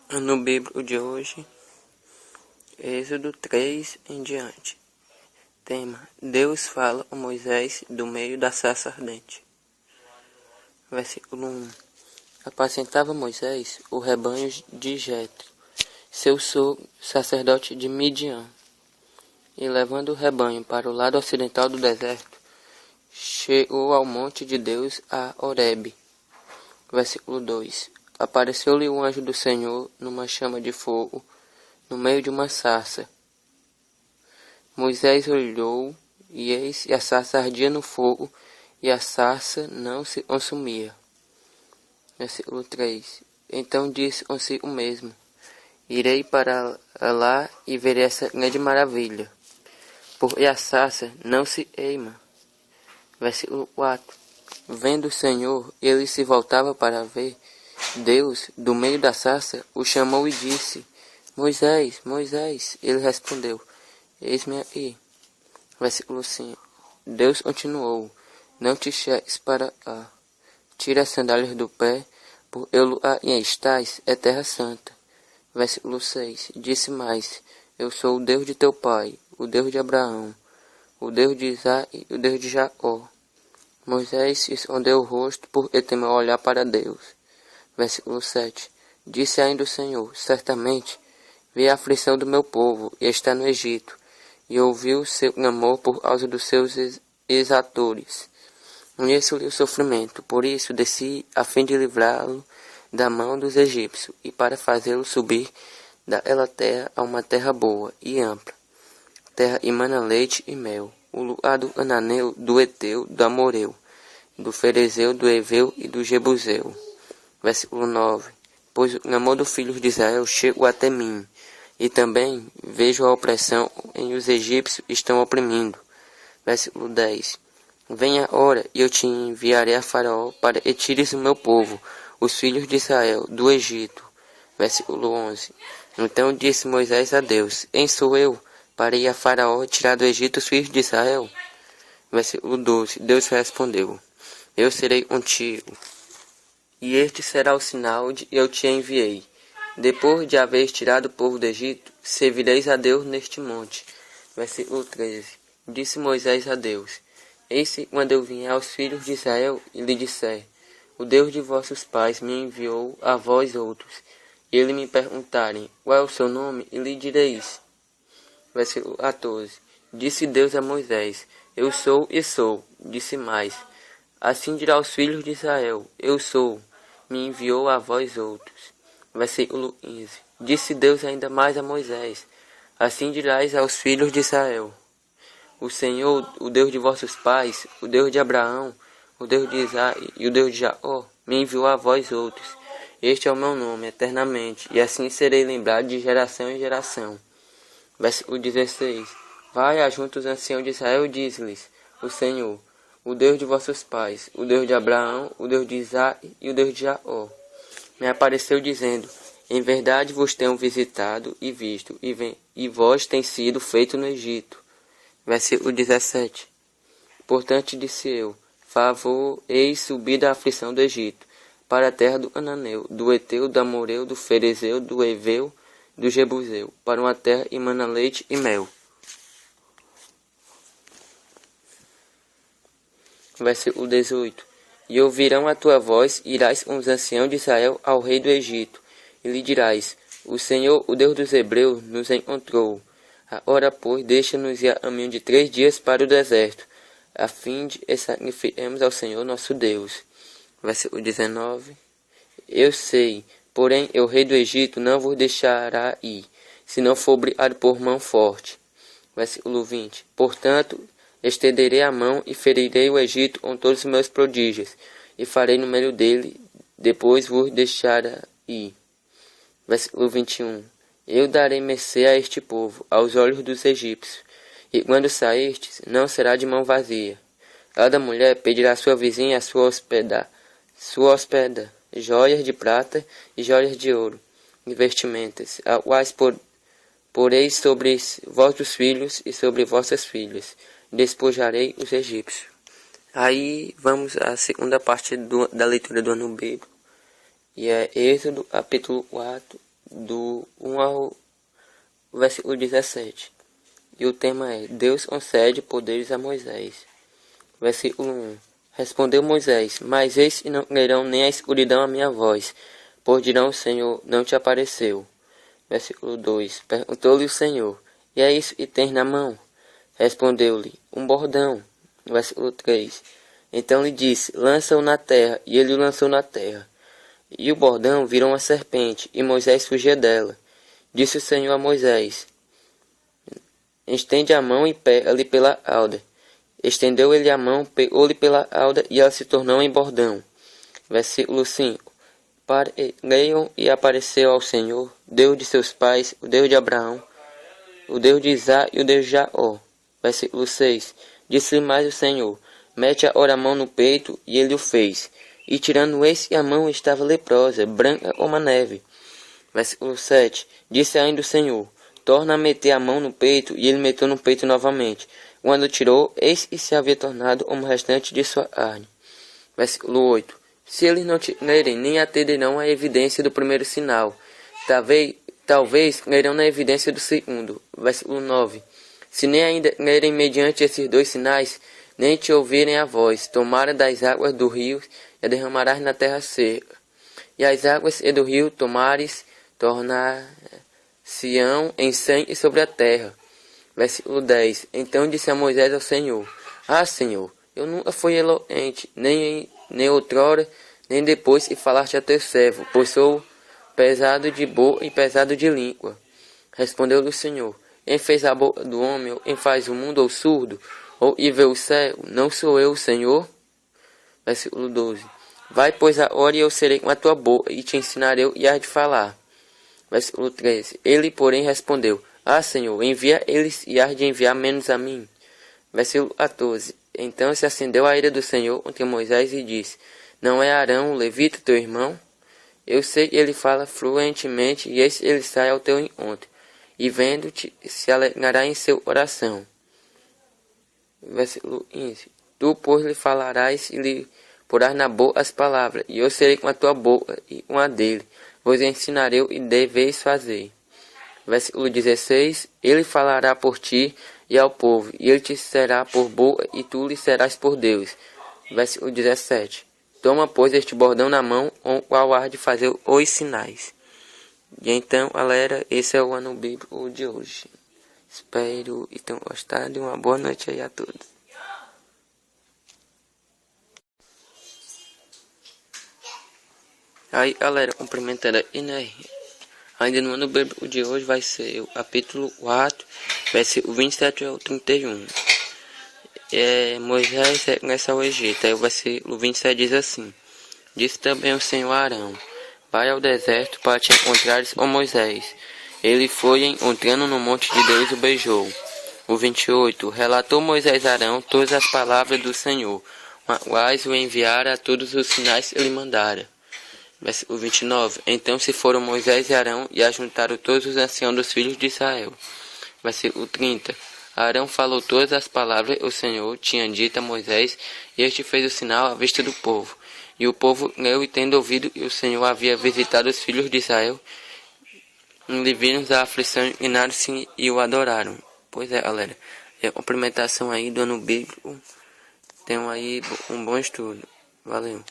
No Bíblia de hoje, Êxodo 3 em diante. Tema: Deus fala a Moisés do meio da sarça ardente. Versículo 1. Apacentava Moisés o rebanho de Jetro, seu sogro, sacerdote de Midian, e levando o rebanho para o lado ocidental do deserto, chegou ao monte de Deus a Horebe. Versículo 2. Apareceu-lhe o anjo do Senhor numa chama de fogo, no meio de uma sarça. Moisés olhou, e eis que a sarça ardia no fogo, e a sarça não se consumia. Versículo 3. Então disse consigo mesmo: Irei para lá e verei essa grande maravilha, porque a sarça não se queima. Versículo 4. Vendo o Senhor, ele se voltava para ver. Deus, do meio da sarça, o chamou e disse: Moisés, Moisés. Ele respondeu: Eis-me aqui. Versículo 5. Deus continuou: Não te chegues para cá. Tira as sandálias do pé, por eu lugar em estás é terra santa. Versículo 6. Disse mais: Eu sou o Deus de teu pai, o Deus de Abraão, o Deus de Isaque e o Deus de Jacó. Moisés escondeu o rosto porque temeu olhar para Deus. Versículo 7. Disse ainda o Senhor: Certamente vi a aflição do meu povo e está no Egito, e ouviu seu clamor por causa dos seus exatores. Conheço-lhe o sofrimento, por isso desci a fim de livrá-lo da mão dos egípcios, e para fazê-lo subir daquela terra a uma terra boa e ampla, terra emana leite e mel, o lugar do Ananeu, do Eteu, do Amoreu, do Ferezeu, do Eveu e do Jebuseu. Versículo 9. Pois o clamor dos filhos de Israel chegou até mim, e também vejo a opressão em os egípcios estão oprimindo. Versículo 10. Venha a hora, e eu te enviarei a Faraó para que tires o meu povo, os filhos de Israel, do Egito. Versículo 11. Então disse Moisés a Deus: Quem sou eu para ir a Faraó tirar do Egito os filhos de Israel? Versículo 12. Deus respondeu: Eu serei contigo, e este será o sinal de que eu te enviei. Depois de haver tirado o povo do Egito, servireis a Deus neste monte. Versículo 13. Disse Moisés a Deus: Eis que quando eu vier aos filhos de Israel e lhe disser: O Deus de vossos pais me enviou a vós outros, e eles me perguntarem: Qual é o seu nome? E lhe direis. Versículo 14. Disse Deus a Moisés: Eu sou e sou. Disse mais: Assim dirá aos filhos de Israel: Eu sou, me enviou a vós outros. Versículo 15. Disse Deus ainda mais a Moisés: Assim dirás aos filhos de Israel: O Senhor, o Deus de vossos pais, o Deus de Abraão, o Deus de Isaque e o Deus de Jacó, me enviou a vós outros. Este é o meu nome eternamente, e assim serei lembrado de geração em geração. Versículo 16. Vai ajunta os anciãos de Israel e diz-lhes: O Senhor, o Deus de vossos pais, o Deus de Abraão, o Deus de Isaque e o Deus de Jacó, me apareceu dizendo: Em verdade vos tenho visitado e visto, e vós tem sido feito no Egito. Versículo 17. Portanto disse eu: Favor, eis subida a aflição do Egito, para a terra do Ananeu, do Eteu, do Amoreu, do Ferezeu, do Eveu, do Jebuseu, para uma terra emana leite e mel. Versículo 18. E ouvirão a tua voz, irás com os anciãos de Israel ao rei do Egito, e lhe dirás: O Senhor, o Deus dos Hebreus, nos encontrou. Agora, pois, deixa-nos ir a caminho de 3 dias para o deserto, a fim de sacrifiquemos ao Senhor nosso Deus. Versículo 19. Eu sei, porém, o rei do Egito não vos deixará ir, se não for obrigado por mão forte. Versículo 20. Portanto, estenderei a mão e ferirei o Egito com todos os meus prodígios, e farei no meio dele, depois vos deixará ir. Versículo 21. Eu darei mercê a este povo, aos olhos dos egípcios, e quando saístes, não será de mão vazia. Cada mulher pedirá à sua vizinha a sua hospeda, joias de prata e joias de ouro, e vestimentas, as quais poreis sobre vossos filhos e sobre vossas filhas, despojarei os egípcios. Aí vamos à segunda parte da leitura do ano bíblico, e é Êxodo capítulo 4, do 1 ao versículo 17. E o tema é: Deus concede poderes a Moisés. Versículo 1. Respondeu Moisés: Mas eis que não crerão nem a escuridão a minha voz, pois dirão: o Senhor não te apareceu. Versículo 2. Perguntou-lhe o Senhor: E é isso que tens na mão? Respondeu-lhe: um bordão. Versículo 3. Então lhe disse: Lança-o na terra. E ele o lançou na terra. E o bordão virou uma serpente, e Moisés fugia dela. Disse o Senhor a Moisés: Estende a mão e pega-lhe pela cauda. Estendeu ele a mão, pegou-lhe pela cauda, e ela se tornou em bordão. Versículo 5. Leiam: E apareceu ao Senhor, Deus de seus pais, o Deus de Abraão, o Deus de Isaac e o Deus de Jacó. Versículo 6. Disse-lhe mais o Senhor: Mete agora a mão no peito, e ele o fez. E tirando esse, a mão estava leprosa, branca como a neve. Versículo 7. Disse ainda o Senhor: Torna a meter a mão no peito, e ele meteu no peito novamente. Quando tirou, eis que se havia tornado como o restante de sua carne. Versículo 8. Se eles não lerem, nem atenderão à evidência do primeiro sinal, talvez lerão na evidência do segundo. Versículo 9. Se nem ainda lerem mediante esses dois sinais, nem te ouvirem a voz, tomara das águas do rio e a derramarás na terra seca. E as águas do rio tomares, tornar-se-ão em sangue sobre a terra. Versículo 10. Então disse a Moisés ao Senhor: Ah, Senhor, eu nunca fui eloquente, nem outrora, nem depois que falaste a teu servo, pois sou pesado de boca e pesado de língua. Respondeu-lhe o Senhor: Quem fez a boca do homem, ou quem faz o mundo ou surdo, ou e vê o cego, não sou eu o Senhor? Versículo 12. Vai, pois, agora, e eu serei com a tua boca, e te ensinarei e hás de falar. Versículo 13. Ele, porém, respondeu: Ah, Senhor, envia eles e hás de enviar menos a mim. Versículo 14. Então se acendeu a ira do Senhor contra Moisés e disse: Não é Arão, o levita, teu irmão? Eu sei que ele fala fluentemente, e eis ele sai ao teu encontro, e vendo-te se alegrará em seu coração. Versículo 15. Tu, pois, lhe falarás e lhe porás na boca as palavras, e eu serei com a tua boca e com a dele, vos ensinarei e deveis fazer. Versículo 16. Ele falará por ti e ao povo, e ele te será por boca, e tu lhe serás por Deus. Versículo 17. Toma, pois, este bordão na mão, com o qual há de fazer os sinais. E então, galera, esse é o ano bíblico de hoje. Espero que tenham gostado e uma boa noite aí a todos. Aí, galera, cumprimentando aqui, né? Ainda no ano bíblico de hoje vai ser o capítulo 4, versículo 27 ao 31. Moisés regressa ao Egito. Aí o versículo 27 diz assim: Disse também o Senhor a Arão: Vai ao deserto para te encontrares com Moisés. Ele foi, encontrando no monte de Deus, o beijou. O 28. Relatou Moisés a Arão todas as palavras do Senhor, quais o enviara a todos os sinais que ele mandara. Versículo 29. Então se foram Moisés e Arão e ajuntaram todos os anciãos dos filhos de Israel. Versículo 30. Arão falou todas as palavras que o Senhor tinha dito a Moisés, e este fez o sinal à vista do povo. E o povo leu, e tendo ouvido que o Senhor havia visitado os filhos de Israel, lhe viram a aflição, inclinaram-se e o adoraram. Pois é, galera, a cumprimentação aí do ano bíblico. Tenham aí um bom estudo. Valeu.